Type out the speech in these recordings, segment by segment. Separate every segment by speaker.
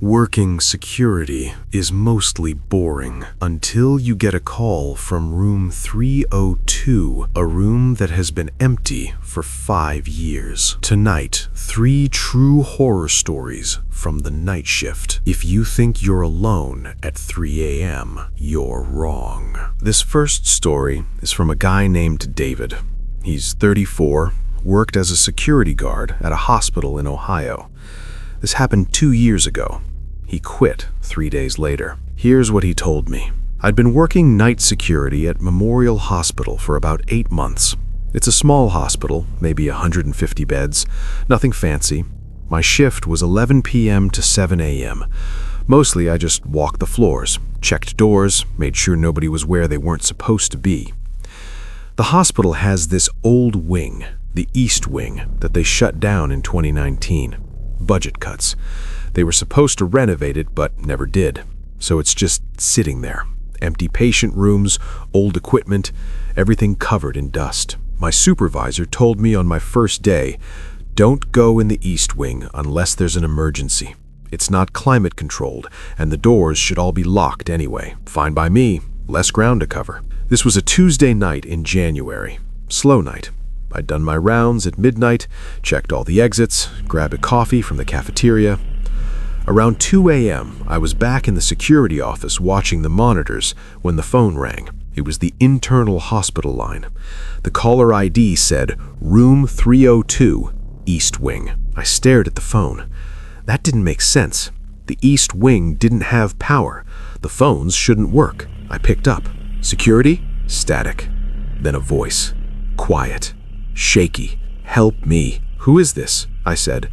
Speaker 1: Working security is mostly boring until you get a call from room 302, a room that has been empty for 5 years. Tonight, 3 true horror stories from the night shift. If you think you're alone at 3 a.m., you're wrong. This first story is from a guy named David. He's 34, worked as a security guard at a hospital in Ohio. This happened 2 years ago. He quit 3 days later. Here's what he told me. I'd been working night security at Memorial Hospital for about 8 months. It's a small hospital, maybe 150 beds, nothing fancy. My shift was 11 p.m. to 7 a.m. Mostly I just walked the floors, checked doors, made sure nobody was where they weren't supposed to be. The hospital has this old wing, the East Wing, that they shut down in 2019. Budget cuts. They were supposed to renovate it, but never did. So it's just sitting there. Empty patient rooms, old equipment, everything covered in dust. My supervisor told me on my first day, don't go in the East Wing unless there's an emergency. It's not climate controlled, and the doors should all be locked anyway. Fine by me, less ground to cover. This was a Tuesday night in January. Slow night. I'd done my rounds at midnight, checked all the exits, grabbed a coffee from the cafeteria. Around 2 a.m., I was back in the security office watching the monitors when the phone rang. It was the internal hospital line. The caller ID said, Room 302, East Wing. I stared at the phone. That didn't make sense. The East Wing didn't have power. The phones shouldn't work. I picked up. Security? Static. Then a voice. Quiet. Shaky. Help me. Who is this? I said.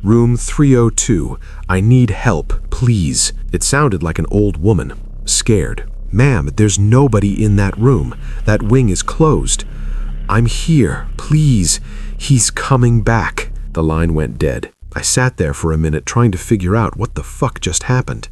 Speaker 1: Room 302. I need help, please. It sounded like an old woman, scared. Ma'am, there's nobody in that room. That wing is closed. I'm here, please. He's coming back. The line went dead. I sat there for a minute trying to figure out what the fuck just happened.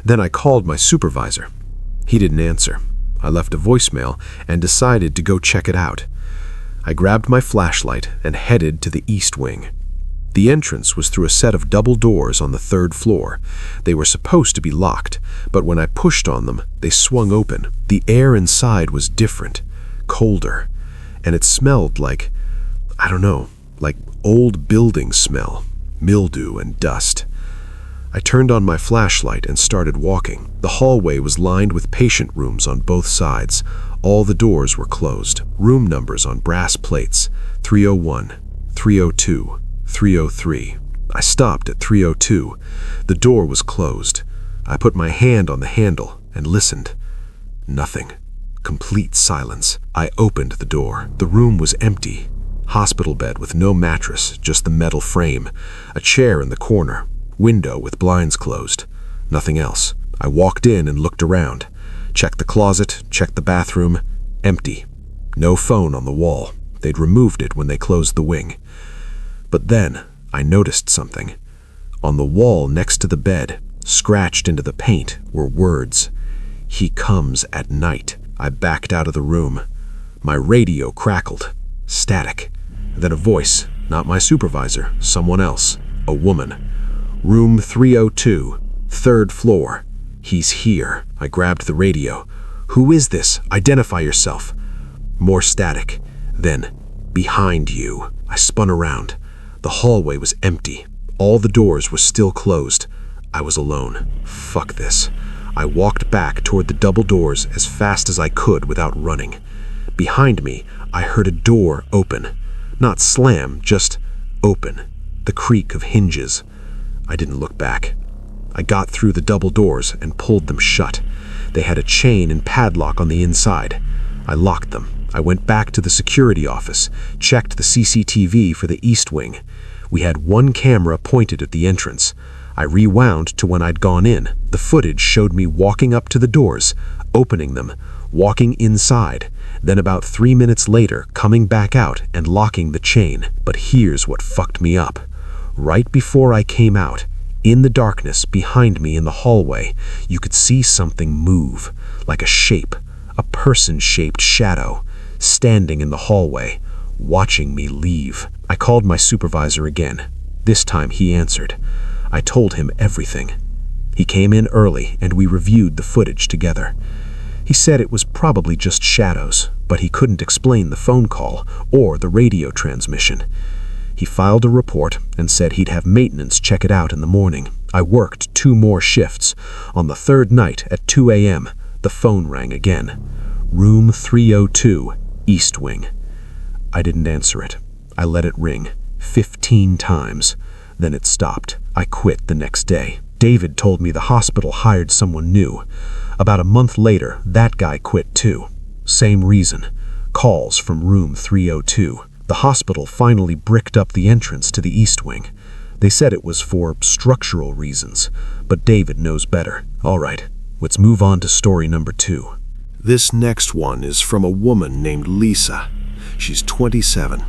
Speaker 1: Then I called my supervisor. He didn't answer. I left a voicemail and decided to go check it out. I grabbed my flashlight and headed to the East Wing. The entrance was through a set of double doors on the 3rd floor. They were supposed to be locked, but when I pushed on them, they swung open. The air inside was different, colder, and it smelled like, I don't know, like old building smell, mildew and dust. I turned on my flashlight and started walking. The hallway was lined with patient rooms on both sides. All the doors were closed. Room numbers on brass plates, 301, 302, 303. I stopped at 302. The door was closed. I put my hand on the handle and listened. Nothing. Complete silence. I opened the door. The room was empty. Hospital bed with no mattress, just the metal frame. A chair in the corner. Window with blinds closed. Nothing else. I walked in and looked around. Checked the closet, checked the bathroom. Empty. No phone on the wall. They'd removed it when they closed the wing. But then I noticed something. On the wall next to the bed, scratched into the paint, were words. He comes at night. I backed out of the room. My radio crackled. Static. Then a voice, not my supervisor, someone else. A woman. Room 302, 3rd floor. He's here. I grabbed the radio. Who is this? Identify yourself. More static. Then, behind you. I spun around. The hallway was empty. All the doors were still closed. I was alone. Fuck this. I walked back toward the double doors as fast as I could without running. Behind me, I heard a door open. Not slam, just open. The creak of hinges. I didn't look back. I got through the double doors and pulled them shut. They had a chain and padlock on the inside. I locked them. I went back to the security office, checked the CCTV for the East Wing. We had one camera pointed at the entrance. I rewound to when I'd gone in. The footage showed me walking up to the doors, opening them, walking inside, then about 3 minutes later coming back out and locking the chain. But here's what fucked me up. Right before I came out, in the darkness behind me in the hallway, you could see something move, like a shape, a person-shaped shadow, standing in the hallway, watching me leave. I called my supervisor again. This time he answered. I told him everything.
Speaker 2: He came in early and we reviewed the footage together. He said it was probably just shadows, but he couldn't explain the phone call or the radio transmission. He filed a report and said he'd have maintenance check it out in the morning. I worked 2 more shifts. On the 3rd night at 2 a.m., the phone rang again. Room 302, East Wing. I didn't answer it. I let it ring 15 times. Then it stopped. I quit the next day. David told me the hospital hired someone new. About a month later, that guy quit too. Same reason. Calls from room 302. The hospital finally bricked up the entrance to the East Wing. They said it was for structural reasons, but David knows better. All right, let's move on to story number 2.
Speaker 1: This next one is from a woman named Lisa. She's 27,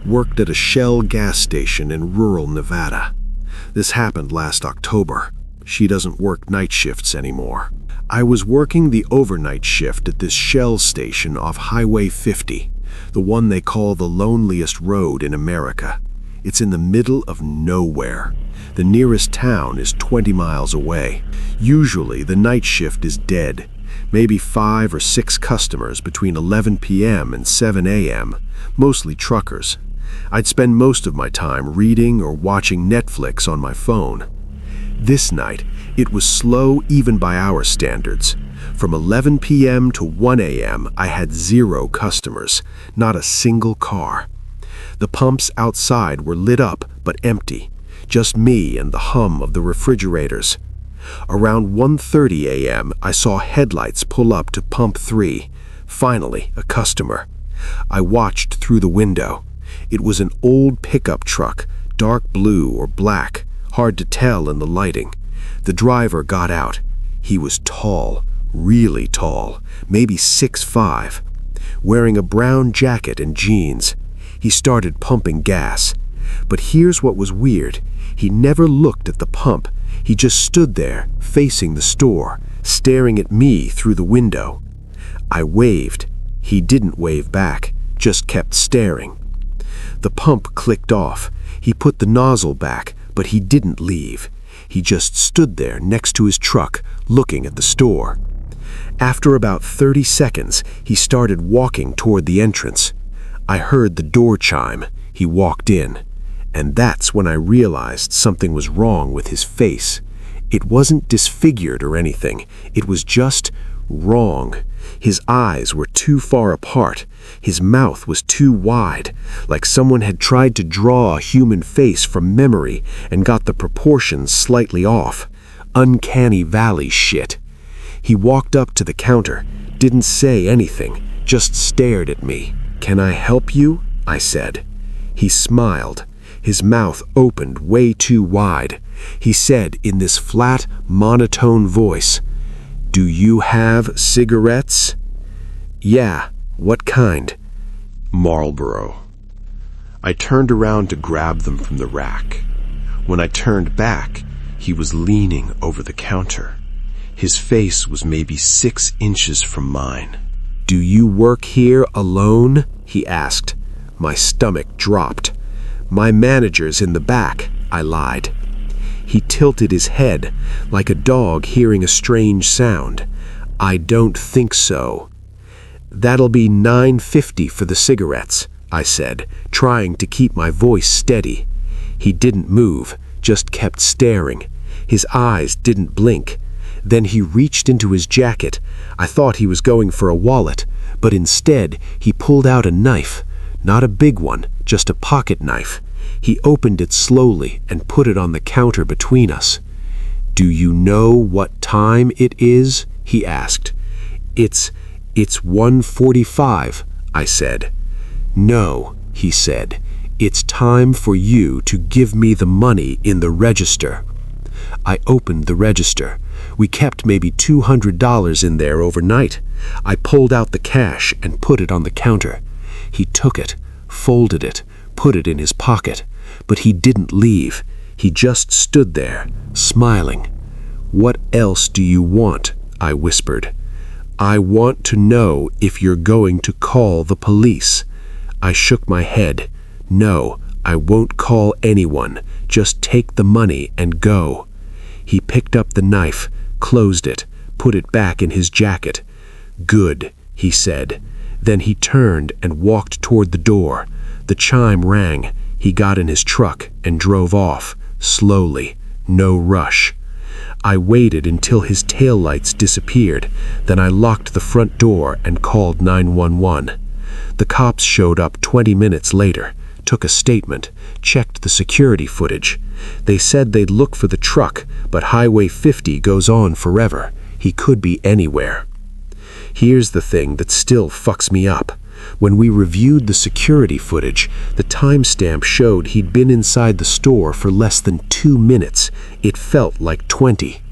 Speaker 1: worked at a Shell gas station in rural Nevada. This happened last October. She doesn't work night shifts anymore. I was working the overnight shift at this Shell station off Highway 50, the one they call the loneliest road in America. It's in the middle of nowhere. The nearest town is 20 miles away. Usually the night shift is dead. Maybe 5 or 6 customers between 11 p.m. and 7 a.m., mostly truckers. I'd spend most of my time reading or watching Netflix on my phone. This night, it was slow even by our standards. From 11 p.m. to 1 a.m., I had 0 customers, not a single car. The pumps outside were lit up but empty, just me and the hum of the refrigerators. Around 1:30 a.m., I saw headlights pull up to pump 3. Finally, a customer. I watched through the window. It was an old pickup truck, dark blue or black, hard to tell in the lighting. The driver got out. He was tall, really tall, maybe 6'5", wearing a brown jacket and jeans. He started pumping gas. But here's what was weird. He never looked at the pump. He just stood there, facing the store, staring at me through the window. I waved. He didn't wave back, just kept staring. The pump clicked off. He put the nozzle back, but he didn't leave. He just stood there next to his truck, looking at the store. After about 30 seconds, he started walking toward the entrance. I heard the door chime. He walked in. And that's when I realized something was wrong with his face. It wasn't disfigured or anything. It was just wrong. His eyes were too far apart. His mouth was too wide, like someone had tried to draw a human face from memory and got the proportions slightly off. Uncanny Valley shit. He walked up to the counter, didn't say anything, just stared at me. "Can I help you?" I said. He smiled. His mouth opened way too wide. He said in this flat, monotone voice, "Do you have cigarettes?" "Yeah, what kind?" "Marlboro." I turned around to grab them from the rack. When I turned back, he was leaning over the counter. His face was maybe 6 inches from mine. "Do you work here alone?" he asked. My stomach dropped. "My manager's in the back," I lied. He tilted his head, like a dog hearing a strange sound. "I don't think so." "That'll be $9.50 for the cigarettes," I said, trying to keep my voice steady. He didn't move, just kept staring. His eyes didn't blink. Then he reached into his jacket. I thought he was going for a wallet, but instead he pulled out a knife. Not a big one, just a pocket knife. He opened it slowly and put it on the counter between us. "Do you know what time it is?" he asked. It's 1:45, I said. "No," he said. "It's time for you to give me the money in the register." I opened the register. We kept maybe $200 in there overnight. I pulled out the cash and put it on the counter. He took it, folded it, put it in his pocket, but he didn't leave. He just stood there, smiling. "What else do you want?" I whispered. "I want to know if you're going to call the police." I shook my head. "No, I won't call anyone. Just take the money and go."
Speaker 2: He picked up the knife, closed it, put it back in his jacket. "Good," he said. Then he turned and walked toward the door. The chime rang. He got in his truck and drove off, slowly, no rush. I waited until his taillights disappeared. Then I locked the front door and called 911. The cops showed up 20 minutes later, took a statement, checked the security footage. They said they'd look for the truck, but Highway 50 goes on forever. He could be anywhere. Here's the thing that still fucks me up. When we reviewed the security footage, the timestamp showed he'd been inside the store for less than 2 minutes. It felt like 20.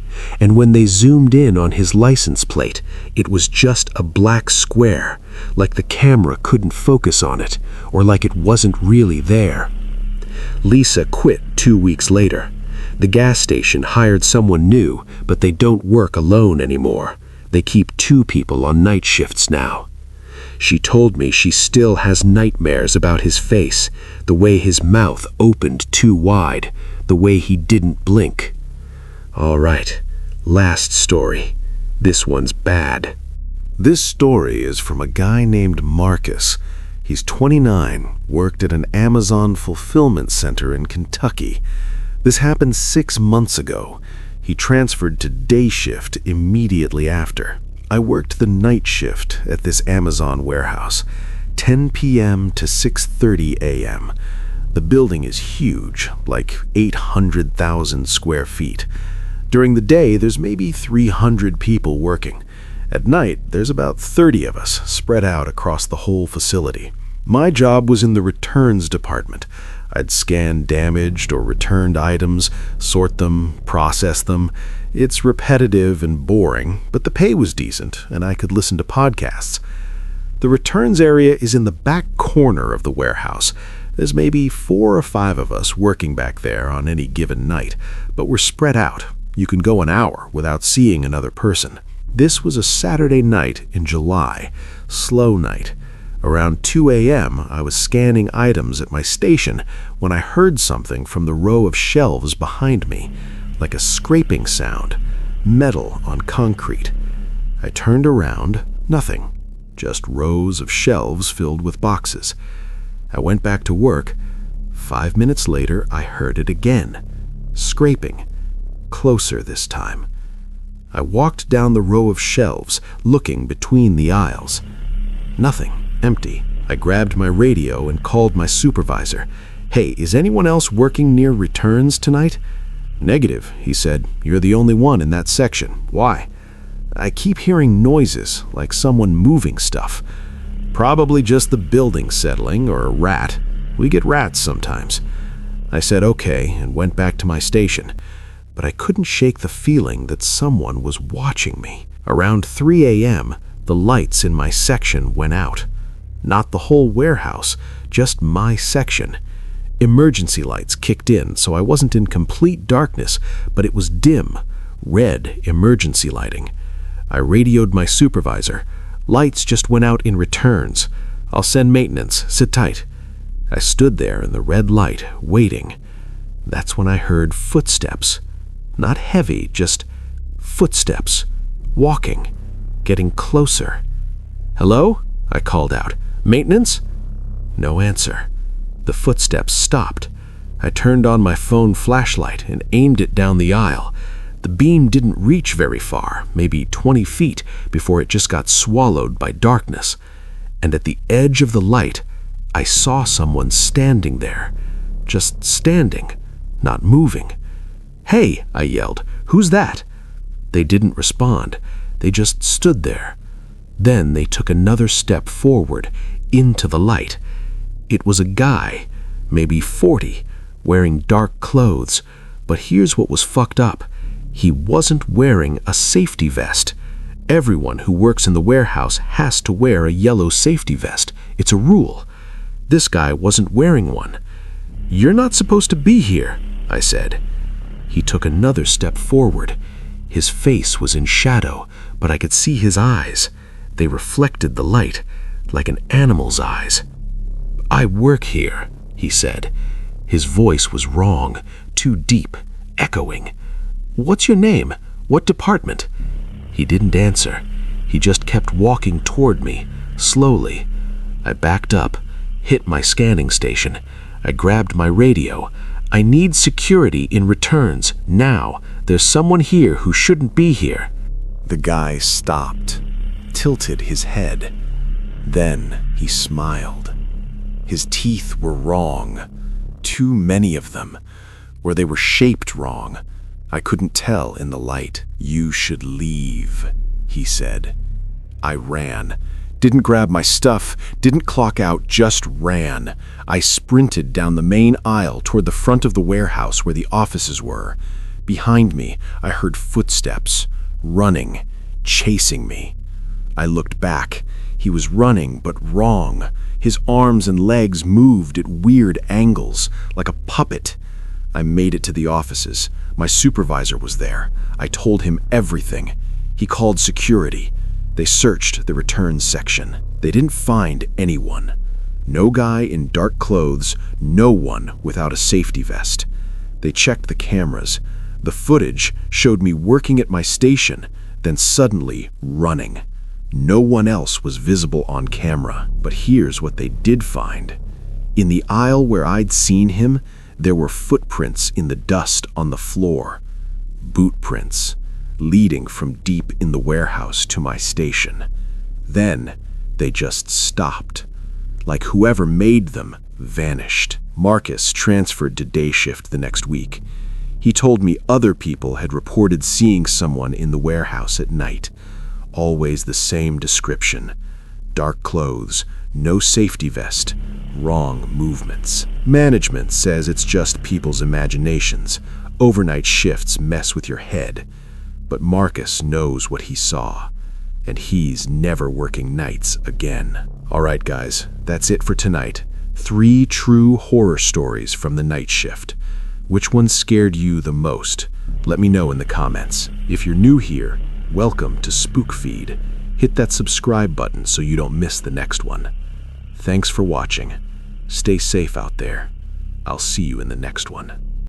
Speaker 2: And when they zoomed in on his license plate, it was just a black square, like the camera couldn't focus on it, or like it wasn't really there. Lisa quit 2 weeks later. The gas station hired someone new, but they don't work alone anymore. They keep 2 people on night shifts now. She told me she still has nightmares about his face, the way his mouth opened too wide, the way he didn't blink. All right, last story. This one's bad.
Speaker 1: This story is from a guy named Marcus. He's 29, worked at an Amazon fulfillment center in Kentucky. This happened 6 months ago. He transferred to day shift immediately after. I worked the night shift at this Amazon warehouse, 10 p.m. to 6:30 a.m. The building is huge, like 800,000 square feet. During the day, there's maybe 300 people working. At night, there's about 30 of us spread out across the whole facility. My job was in the returns department. I'd scan damaged or returned items, sort them, process them. It's repetitive and boring, but the pay was decent, and I could listen to podcasts. The returns area is in the back corner of the warehouse. There's maybe 4 or 5 of us working back there on any given night, but we're spread out. You can go an hour without seeing another person. This was a Saturday night in July, slow night. Around 2 a.m., I was scanning items at my station when I heard something from the row of shelves behind me, like a scraping sound, metal on concrete. I turned around, nothing, just rows of shelves filled with boxes. I went back to work. 5 minutes later, I heard it again, scraping, closer this time. I walked down the row of shelves, looking between the aisles. Nothing. Empty. I grabbed my radio and called my supervisor. "Hey, is anyone else working near returns tonight?" "Negative," he said. "You're the only one in that section. Why?" "I keep hearing noises, like someone moving stuff. Probably just the building settling or a rat. We get rats sometimes." I said okay and went back to my station. But I couldn't shake the feeling that someone was watching me. Around 3 a.m., the lights in my section went out. Not the whole warehouse, just my section. Emergency lights kicked in, so I wasn't in complete darkness, but it was dim, red emergency lighting. I radioed my supervisor. "Lights just went out in returns. I'll send maintenance. Sit tight." I stood there in the red light, waiting. That's when I heard footsteps. Not heavy, just footsteps. Walking. Getting closer. "Hello?" I called out. "Maintenance?" No answer. The footsteps stopped. I turned on my phone flashlight and aimed it down the aisle. The beam didn't reach very far, maybe 20 feet, before it just got swallowed by darkness. And at the edge of the light, I saw someone standing there. Just standing, not moving. "Hey," I yelled, "who's that?" They didn't respond. They just stood there. Then they took another step forward, into the light. It was a guy, maybe 40, wearing dark clothes. But here's what was fucked up. He wasn't wearing a safety vest. Everyone who works in the warehouse has to wear a yellow safety vest. It's a rule. This guy wasn't wearing one. "You're not supposed to be here," I said. He took another step forward. His face was in shadow, but I could see his eyes. They reflected the light, like an animal's eyes. "I work here," he said. His voice was wrong, too deep, echoing.
Speaker 2: "What's your name? What department?" He didn't answer. He just kept walking toward me, slowly. I backed up, hit my scanning station. I grabbed my radio. "I need security in returns, now. There's someone here who shouldn't be here."
Speaker 1: The guy stopped, tilted his head. Then he smiled. His teeth were wrong. Too many of them, or they were shaped wrong. I couldn't tell in the light. "You should leave," he said. I ran. Didn't grab my stuff, didn't clock out, just ran. I sprinted down the main aisle toward the front of the warehouse where the offices were. Behind me, I heard footsteps, running, chasing me. I looked back. He was running, but wrong. His arms and legs moved at weird angles, like a puppet. I made it to the offices. My supervisor was there. I told him everything. He called security. They searched the returns section. They didn't find anyone. No guy in dark clothes, no one without a safety vest. They checked the cameras. The footage showed me working at my station, then suddenly running. No one else was visible on camera, but here's what they did find. In the aisle where I'd seen him, there were footprints in the dust on the floor. Boot prints, leading from deep in the warehouse to my station. Then they just stopped, like whoever made them vanished. Marcus transferred to day shift the next week. He told me other people had reported seeing someone in the warehouse at night. Always the same description. Dark clothes, no safety vest, wrong movements. Management says it's just people's imaginations. Overnight shifts mess with your head. But Marcus knows what he saw, and he's never working nights again. All right, guys, that's it for tonight. 3 true horror stories from the night shift. Which one scared you the most? Let me know in the comments. If you're new here, welcome to Spookfeed. Hit that subscribe button so you don't miss the next one. Thanks for watching. Stay safe out there. I'll see you in the next one.